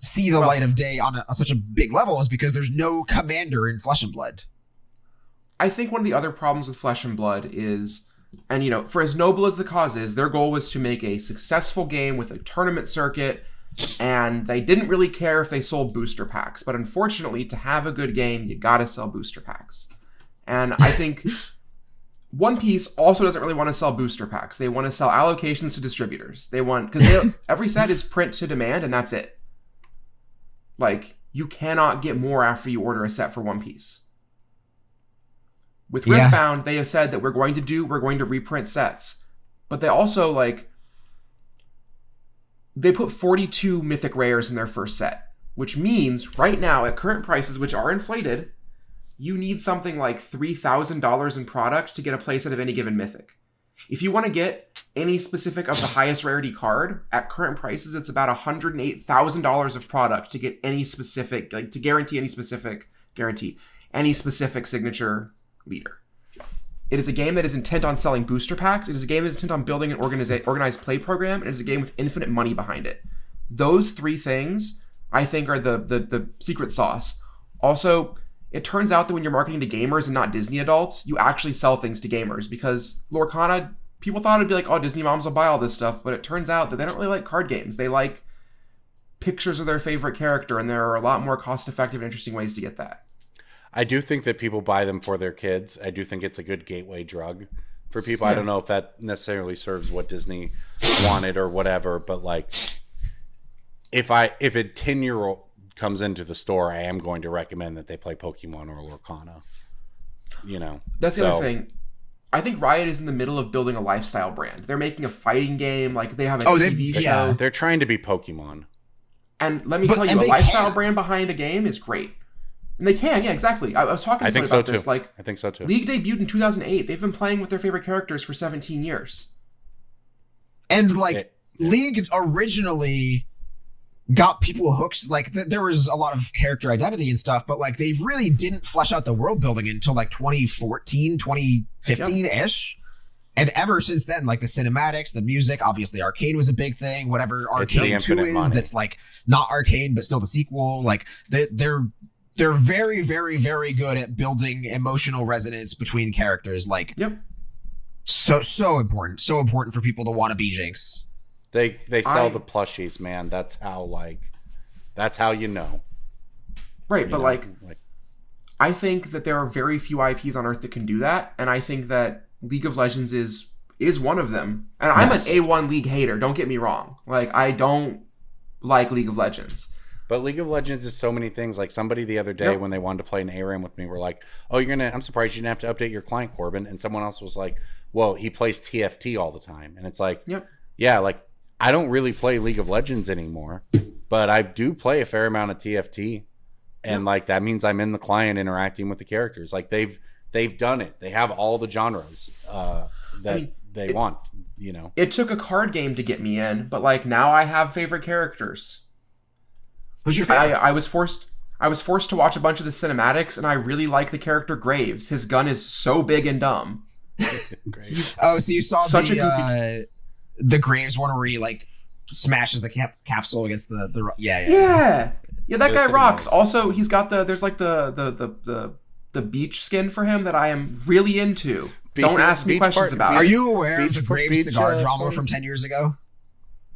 Speaker 1: see the light of day on such a big level, is because there's no commander in Flesh and Blood.
Speaker 8: I think one of the other problems with Flesh and Blood is, and you know, for as noble as the cause is, their goal was to make a successful game with a tournament circuit, and they didn't really care if they sold booster packs. But unfortunately, to have a good game, you gotta sell booster packs. And I think One Piece also doesn't really want to sell booster packs. They want to sell allocations to distributors. They want, because every set is print to demand, and that's it. Like, you cannot get more after you order a set for One Piece. With Riftbound, they have said that we're going to reprint sets. But they also, like, they put 42 mythic rares in their first set, which means right now, at current prices, which are inflated, you need something like $3,000 in product to get a playset of any given mythic. If you want to get any specific of the highest rarity card, at current prices, it's about $108,000 of product to get any specific, like, to guarantee any specific signature leader. It is a game that is intent on selling booster packs. It is a game that is intent on building an organized play program. And it is a game with infinite money behind it. Those 3 things, I think, are the secret sauce. Also, it turns out that when you're marketing to gamers and not Disney adults, you actually sell things to gamers, because Lorcana, people thought it'd be like, oh, Disney moms will buy all this stuff, but it turns out that they don't really like card games. They like pictures of their favorite character, and there are a lot more cost-effective and interesting ways to get that.
Speaker 6: I do think that people buy them for their kids. I do think it's a good gateway drug for people. I don't know if that necessarily serves what Disney wanted or whatever, but, like, if a 10-year-old comes into the store, I am going to recommend that they play Pokemon or Lorcana. You know,
Speaker 8: that's the other thing. I think Riot is in the middle of building a lifestyle brand. They're making a fighting game, like they have a TV show.
Speaker 6: Yeah, they're trying to be Pokemon.
Speaker 8: And let me tell you, a lifestyle brand behind a game is great. And they can, yeah, exactly. I was talking to somebody about this. Like,
Speaker 6: I think so too.
Speaker 8: League debuted in 2008. They've been playing with their favorite characters for 17 years.
Speaker 1: And, like, League originally got people hooked. Like there was a lot of character identity and stuff, but like they really didn't flesh out the world building until like 2014, 2015-ish. And ever since then, like the cinematics, the music, obviously Arcane was a big thing. Whatever Arcane 2 is,
Speaker 6: money.
Speaker 1: that's like not Arcane, but still the sequel. Like they're very, very, very good at building emotional resonance between characters. Like, so important for people to want to be Jinx.
Speaker 6: They sell the plushies, man. That's how you know.
Speaker 8: Right,
Speaker 6: you
Speaker 8: but
Speaker 6: know,
Speaker 8: like I think that there are very few IPs on Earth that can do that, and I think that League of Legends is one of them. And I'm an A1 League hater, don't get me wrong. Like, I don't like League of Legends.
Speaker 6: But League of Legends is so many things. Like somebody the other day when they wanted to play an ARAM with me were like, "Oh, I'm surprised you didn't have to update your client, Corbin." And someone else was like, "Well, he plays TFT all the time." And it's like, yeah, like I don't really play League of Legends anymore, but I do play a fair amount of TFT. And like that means I'm in the client interacting with the characters. Like they've done it. They have all the genres that they want, you know.
Speaker 8: It took a card game to get me in, but like now I have favorite characters.
Speaker 1: Who's your favorite?
Speaker 8: I was forced to watch a bunch of the cinematics, and I really like the character Graves. His gun is so big and dumb.
Speaker 1: So you saw
Speaker 8: such
Speaker 1: the Graves one where he like smashes the capsule against the
Speaker 8: yeah. That guy rocks. Also, he's got there's like the beach skin for him that I am really into. Don't ask me questions about it.
Speaker 1: Are you aware of the Graves cigar drama from 10 years ago?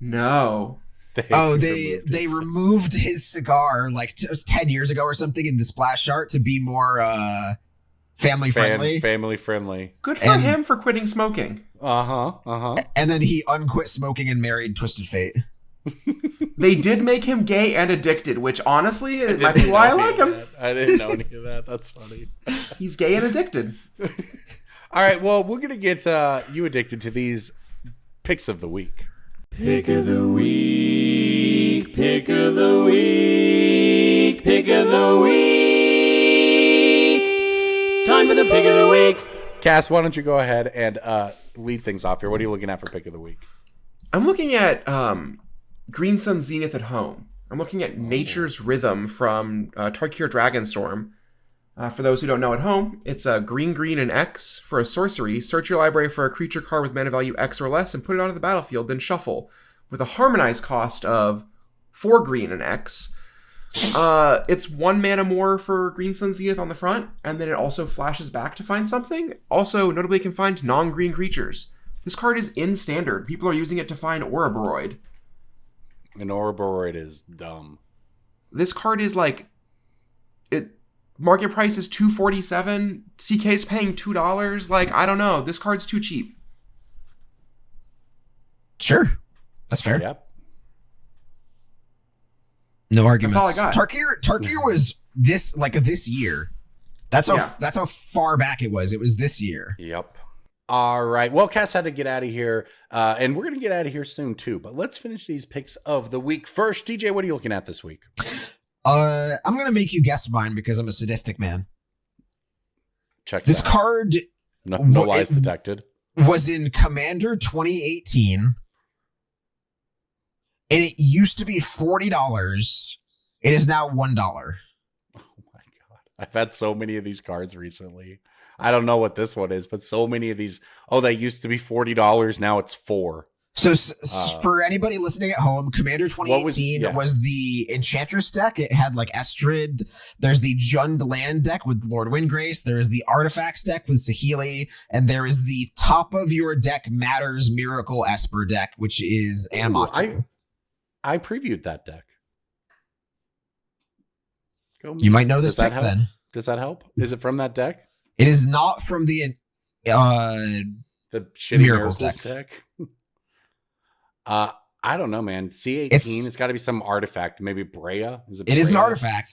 Speaker 8: No.
Speaker 1: They removed his cigar like 10 years ago or something in the splash art to be more family friendly.
Speaker 6: Family friendly.
Speaker 8: Good for him for quitting smoking.
Speaker 1: And then he unquit smoking and married Twisted Fate.
Speaker 8: They did make him gay and addicted, which honestly it might be why I like him.
Speaker 6: I didn't know any of that. That's funny.
Speaker 8: He's gay and addicted.
Speaker 6: All right, well, we're gonna get you addicted to these picks of the week.
Speaker 4: Pick of the week, pick of the week, pick of the week. Time for the pick of the week.
Speaker 6: Cass, why don't you go ahead and lead things off here? What are you looking at for pick of the week?
Speaker 8: I'm looking at Green Sun Zenith at Home. I'm looking at Nature's Rhythm from Tarkir Dragonstorm. For those who don't know at home, it's a green, and X. For a sorcery, search your library for a creature card with mana value X or less and put it onto the battlefield, then shuffle. With a harmonized cost of 4 green and X. It's 1 mana more for Green Sun Zenith on the front, and then it also flashes back to find something. Also, notably, it can find non-green creatures. This card is in Standard. People are using it to find Ouroboros.
Speaker 6: An Ouroboros is dumb.
Speaker 8: This card is like... Market price is $247. CK's paying $2. Like, I don't know. This card's too cheap.
Speaker 1: Sure. That's fair.
Speaker 6: Yep.
Speaker 1: No arguments.
Speaker 8: That's all I got.
Speaker 1: Tarkir was this year. That's how far back it was. It was this year.
Speaker 6: Yep. All right. Well, Cass had to get out of here, and we're going to get out of here soon, too. But let's finish these picks of the week. First, DJ, what are you looking at this week?
Speaker 1: I'm going to make you guess mine because I'm a sadistic man.
Speaker 6: Check
Speaker 1: this card.
Speaker 6: No lies detected.
Speaker 1: Was in Commander 2018, and it used to be $40. It is now $1.
Speaker 6: Oh, my God. I've had so many of these cards recently. I don't know what this one is, but so many of these. Oh, they used to be $40. Now it's $4.
Speaker 1: So for anybody listening at home, Commander 2018 was the Enchantress deck. It had like Estrid. There's the Jund land deck with Lord Windgrace. There is the Artifacts deck with Saheeli. And there is the top of your deck matters Miracle Esper deck, which is Amatsu.
Speaker 6: I previewed that deck.
Speaker 1: You might know this deck then.
Speaker 6: Does that help? Is it from that deck?
Speaker 1: It is not from the
Speaker 6: shitty Miracles deck. I don't know, man. C18, it's got to be some artifact. Maybe Brea?
Speaker 1: It is an artifact.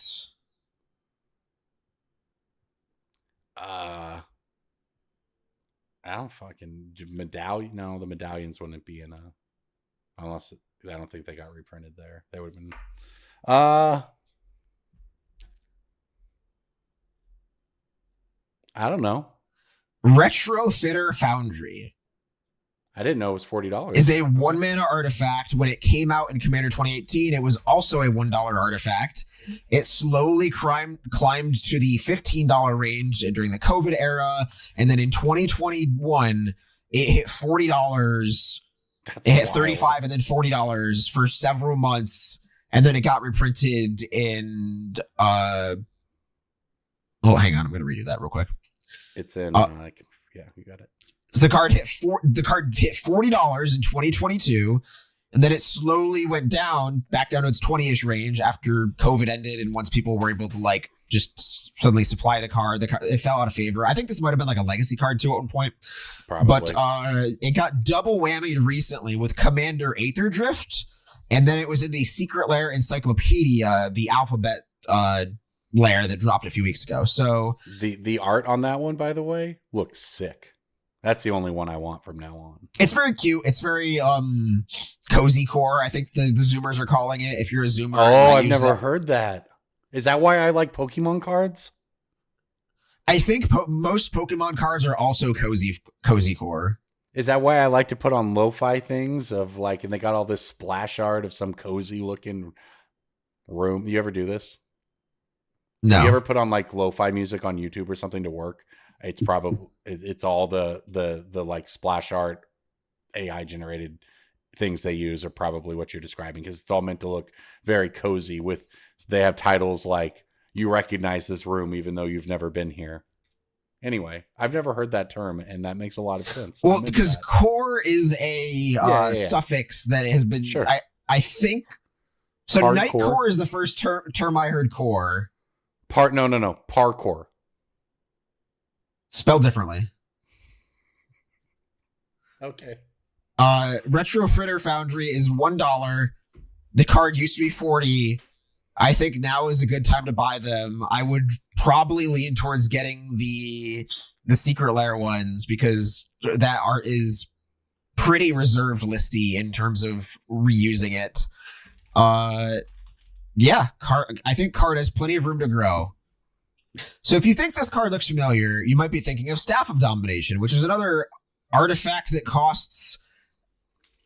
Speaker 6: I don't fucking... Medallion? No, the medallions wouldn't be in a... Unless... I don't think they got reprinted there. They would have been... I don't know.
Speaker 1: Retrofitter Foundry.
Speaker 6: I didn't know it was $40.
Speaker 1: Is a 1-mana artifact. When it came out in Commander 2018, it was also a $1 artifact. It slowly climbed to the $15 range during the COVID era. And then in 2021, it hit $40. It hit $35 and then $40 for several months. And then it got reprinted in, hang on. I'm going to redo that real quick.
Speaker 6: It's in, yeah, you got it.
Speaker 1: So the card hit $40 in 2022, and then it slowly went back down to its 20-ish range after COVID ended, and once people were able to like just suddenly supply the card, it fell out of favor. I think this might have been like a legacy card too at one point.
Speaker 6: Probably.
Speaker 1: But it got double whammied recently with Commander Aether Drift, and then it was in the Secret Lair Encyclopedia, the alphabet lair that dropped a few weeks ago. So
Speaker 6: the art on that one, by the way, looks sick. That's the only one I want from now on.
Speaker 1: It's very cute. It's very cozy core, I think the Zoomers are calling it. If you're a Zoomer.
Speaker 6: Oh, I've never heard that. Is that why I like Pokemon cards?
Speaker 1: I think most Pokemon cards are also cozy core.
Speaker 6: Is that why I like to put on lo-fi things of like, and they got all this splash art of some cozy looking room. You ever do this?
Speaker 1: No.
Speaker 6: You ever put on like lo-fi music on YouTube or something to work? It's probably it's all the like splash art AI generated things they use are probably what you're describing, because it's all meant to look very cozy. They have titles like "You recognize this room even though you've never been here." Anyway, I've never heard that term, and that makes a lot of sense.
Speaker 1: Well, because core is a suffix that has been.
Speaker 6: Sure.
Speaker 1: I think so.
Speaker 6: Hardcore.
Speaker 1: Nightcore is the first term I heard. Core.
Speaker 6: No. Parkour.
Speaker 1: Spelled differently.
Speaker 6: Okay.
Speaker 1: Retro Fritter Foundry is $1. The card used to be $40. I think now is a good time to buy them. I would probably lean towards getting the Secret Lair ones, because that art is pretty reserved listy in terms of reusing it. I think card has plenty of room to grow. So if you think this card looks familiar, you might be thinking of Staff of Domination, which is another artifact that costs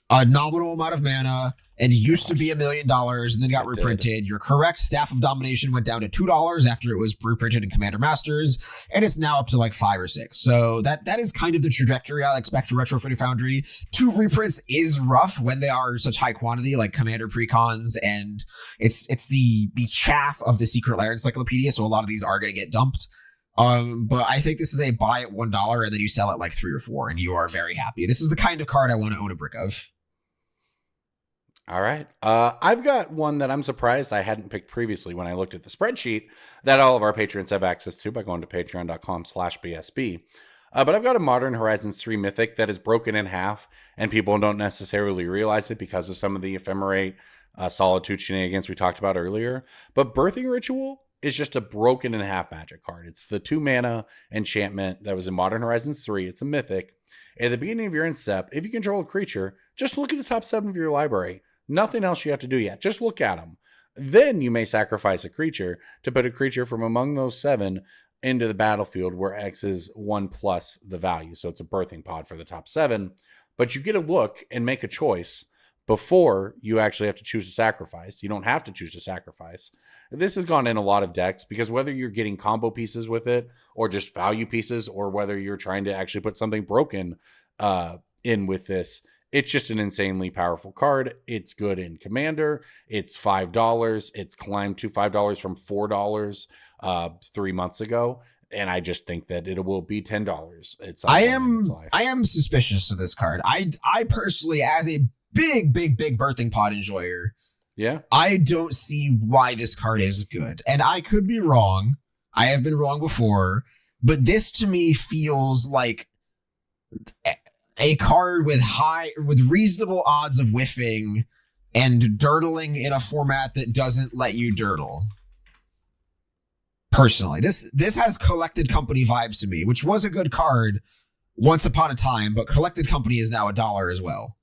Speaker 1: a nominal amount of mana and used to be $1 million and then got reprinted. You're correct. Staff of Domination went down to $2 after it was reprinted in Commander Masters, and it's now up to like $5 or $6. So that is kind of the trajectory I expect for Retro Fritter Foundry. 2 reprints is rough when they are such high quantity, like Commander Precons, and it's the chaff of the Secret Lair Encyclopedia, so a lot of these are going to get dumped. But I think this is a buy at $1 and then you sell it like 3 or 4 and you are very happy. This is the kind of card I want to own a brick of.
Speaker 6: All right. I've got one that I'm surprised I hadn't picked previously when I looked at the spreadsheet that all of our patrons have access to by going to patreon.com/BSB. But I've got a Modern Horizons 3 Mythic that is broken in half, and people don't necessarily realize it because of some of the ephemerate solitude shenanigans we talked about earlier. But Birthing Ritual is just a broken in half magic card. It's the 2 mana enchantment that was in Modern Horizons 3. It's a Mythic. At the beginning of your end step, if you control a creature, just look at the top 7 of your library. Nothing else you have to do yet. Just look at them. Then you may sacrifice a creature to put a creature from among those 7 into the battlefield, where X is 1 plus the value. So it's a birthing pod for the top 7. But you get a look and make a choice before you actually have to choose to sacrifice. You don't have to choose to sacrifice. This has gone in a lot of decks, because whether you're getting combo pieces with it or just value pieces, or whether you're trying to actually put something broken in with this, it's just an insanely powerful card. It's good in Commander. It's $5. It's climbed to $5 from $4 3 months ago. And I just think that it will be $10.
Speaker 1: I am suspicious of this card. I personally, as a big birthing pod enjoyer, I don't see why this card is good. And I could be wrong. I have been wrong before, but this to me feels like a card with reasonable odds of whiffing and dirtling in a format that doesn't let you dirtle. Personally, this has Collected Company vibes to me, which was a good card once upon a time, but Collected Company is now $1 as well.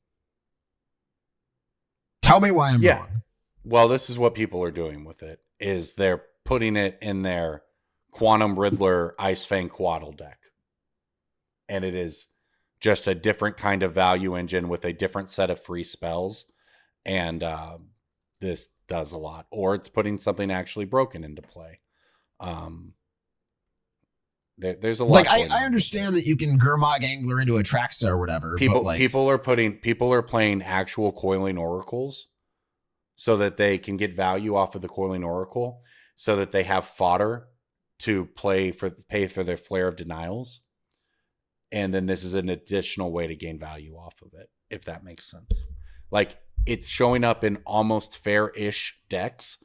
Speaker 1: Tell me why I'm wrong.
Speaker 6: Well, this is what people are doing with it, is they're putting it in their Quantum Riddler Ice Fang Quaddle deck. And it is just a different kind of value engine with a different set of free spells. And this does a lot. Or it's putting something actually broken into play. There's a lot.
Speaker 1: Like I understand that you can Gurmag Angler into a Traxa or whatever.
Speaker 6: People are playing actual Coiling Oracles so that they can get value off of the Coiling Oracle, so that they have fodder to pay for their Flare of Denials. And then this is an additional way to gain value off of it, if that makes sense. Like, it's showing up in almost fair-ish decks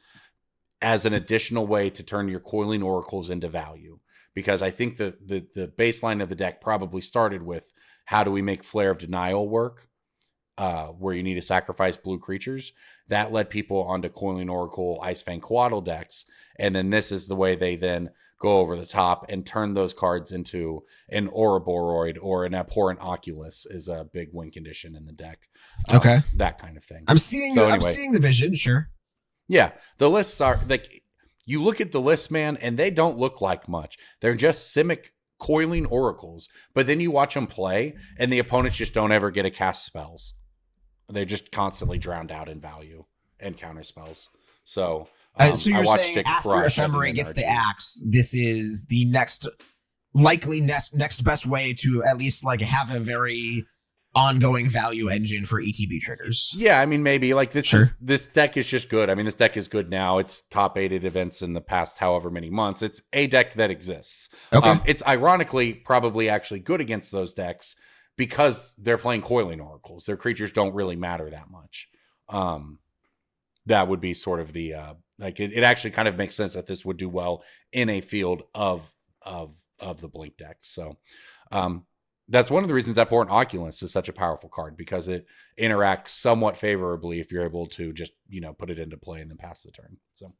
Speaker 6: as an additional way to turn your Coiling Oracles into value. Because I think the baseline of the deck probably started with, how do we make Flare of Denial work, where you need to sacrifice blue creatures. That led people onto Coiling Oracle, Icefang Coatl decks. And then this is the way they then go over the top and turn those cards into an Ouroboros or an Abhorrent Oculus is a big win condition in the deck.
Speaker 1: Okay.
Speaker 6: That kind of thing.
Speaker 1: I'm seeing the vision, sure.
Speaker 6: Yeah. The lists are like, you look at the list, man, and they don't look like much. They're just Simic Coiling Oracles. But then you watch them play, and the opponents just don't ever get to cast spells. They're just constantly drowned out in value and counter spells. So,
Speaker 1: so you're saying after Ephemerate gets the axe, this is the next best way to at least like have a very ongoing value engine for ETB triggers.
Speaker 6: Yeah, I mean, maybe like this deck is just good. I mean, this deck is good now. It's top 8 at events in the past however many months. It's a deck that exists.
Speaker 1: Okay.
Speaker 6: It's ironically probably actually good against those decks because they're playing Coiling Oracles. Their creatures don't really matter that much. That would be sort of the it actually kind of makes sense that this would do well in a field of the Blink decks. So that's one of the reasons Abhorrent Oculus is such a powerful card, because it interacts somewhat favorably if you're able to just, put it into play and then pass the turn. So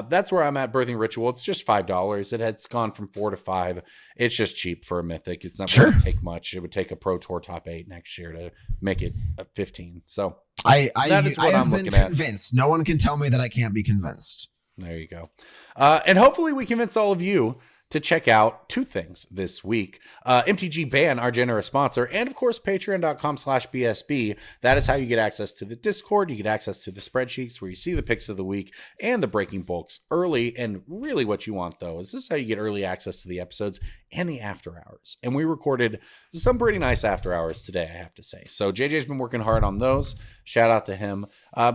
Speaker 6: that's where I'm at Birthing Ritual. It's just $5. It has gone from 4 to 5. It's just cheap for a Mythic. It's not going to take much. It would take a Pro Tour top 8 next year to make it a 15. So that is what I'm looking at.
Speaker 1: Convinced. No one can tell me that I can't be convinced.
Speaker 6: There you go. And hopefully we convince all of you to check out 2 things this week. MTG Ban, our generous sponsor, and of course, patreon.com/BSB. That is how you get access to the Discord. You get access to the spreadsheets where you see the picks of the week and the breaking bulks early. And really what you want, though, is this is how you get early access to the episodes and the after hours. And we recorded some pretty nice after hours today, I have to say. So JJ's been working hard on those. Shout out to him.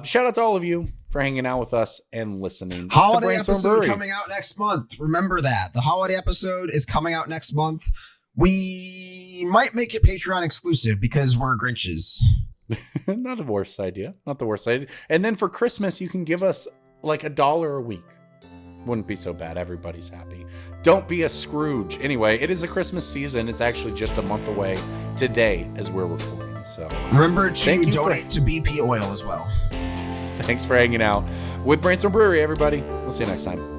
Speaker 6: Shout out to all of you for hanging out with us and listening.
Speaker 1: Holiday
Speaker 6: to Brainstorm
Speaker 1: episode
Speaker 6: Brewery.
Speaker 1: coming out next month. Remember that. The holiday episode is coming out next month. We might make it Patreon exclusive because we're Grinches.
Speaker 6: Not the worst idea. Not the worst idea. And then for Christmas, you can give us like $1 a week. Wouldn't be so bad. Everybody's happy. Don't be a Scrooge. Anyway, it is a Christmas season. It's actually just a month away today as we're recording. So
Speaker 1: remember to donate to BP Oil as well.
Speaker 6: Thanks for hanging out with Brainstorm Brewery, everybody. We'll see you next time.